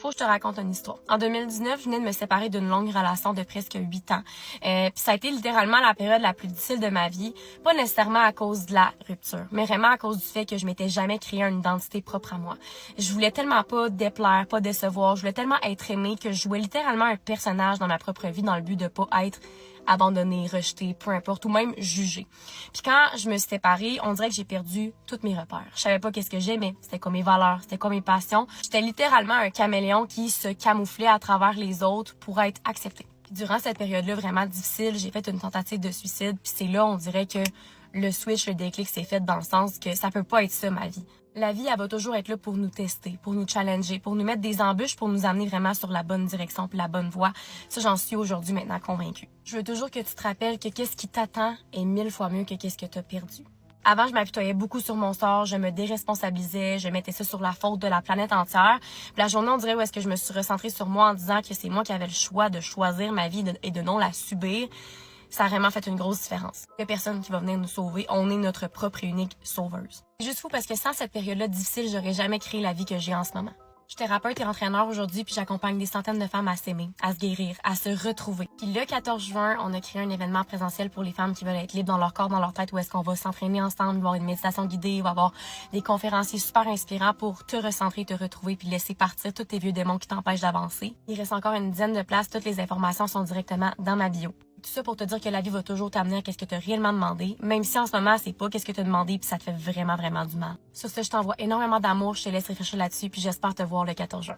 Faut que je te raconte une histoire. En 2019, je venais de me séparer d'une longue relation de presque 8 ans. Puis ça a été littéralement la période la plus difficile de ma vie. Pas nécessairement à cause de la rupture, mais vraiment à cause du fait que je m'étais jamais créé une identité propre à moi. Je voulais tellement pas déplaire, pas décevoir. Je voulais tellement être aimée que je jouais littéralement un personnage dans ma propre vie dans le but de pas être abandonnée, rejetée, peu importe, ou même jugée. Puis quand je me suis séparée, on dirait que j'ai perdu tous mes repères. Je savais pas qu'est-ce que j'aimais, c'était quoi mes valeurs, c'était quoi mes passions. J'étais littéralement un caméléon qui se camouflait à travers les autres pour être accepté. Puis durant cette période-là vraiment difficile, j'ai fait une tentative de suicide, puis c'est là on dirait que le switch, le déclic s'est fait dans le sens que ça peut pas être ça ma vie. La vie, elle va toujours être là pour nous tester, pour nous challenger, pour nous mettre des embûches, pour nous amener vraiment sur la bonne direction puis la bonne voie. Ça, j'en suis aujourd'hui maintenant convaincue. Je veux toujours que tu te rappelles que qu'est-ce qui t'attend est 1000 fois mieux que qu'est-ce que tu as perdu. Avant, je m'apitoyais beaucoup sur mon sort, je me déresponsabilisais, je mettais ça sur la faute de la planète entière. Puis la journée, on dirait où est-ce que je me suis recentrée sur moi en disant que c'est moi qui avais le choix de choisir ma vie et de non la subir. Ça a vraiment fait une grosse différence. Il y a personne qui va venir nous sauver. On est notre propre et unique sauveuse. C'est juste fou parce que sans cette période-là difficile, j'aurais jamais créé la vie que j'ai en ce moment. Je suis thérapeute et entraîneur aujourd'hui, puis j'accompagne des centaines de femmes à s'aimer, à se guérir, à se retrouver. Puis le 14 juin, on a créé un événement présentiel pour les femmes qui veulent être libres dans leur corps, dans leur tête, où est-ce qu'on va s'entraîner ensemble, voir une méditation guidée, il va y avoir des conférenciers super inspirants pour te recentrer, te retrouver, puis laisser partir tous tes vieux démons qui t'empêchent d'avancer. Il reste encore une dizaine de places, toutes les informations sont directement dans ma bio. Tout ça pour te dire que la vie va toujours t'amener à qu'est-ce que tu as réellement demandé, même si en ce moment, c'est pas qu'est-ce que tu as demandé puis ça te fait vraiment, vraiment du mal. Sur ce, je t'envoie énormément d'amour, je te laisse réfléchir là-dessus puis j'espère te voir le 14 juin.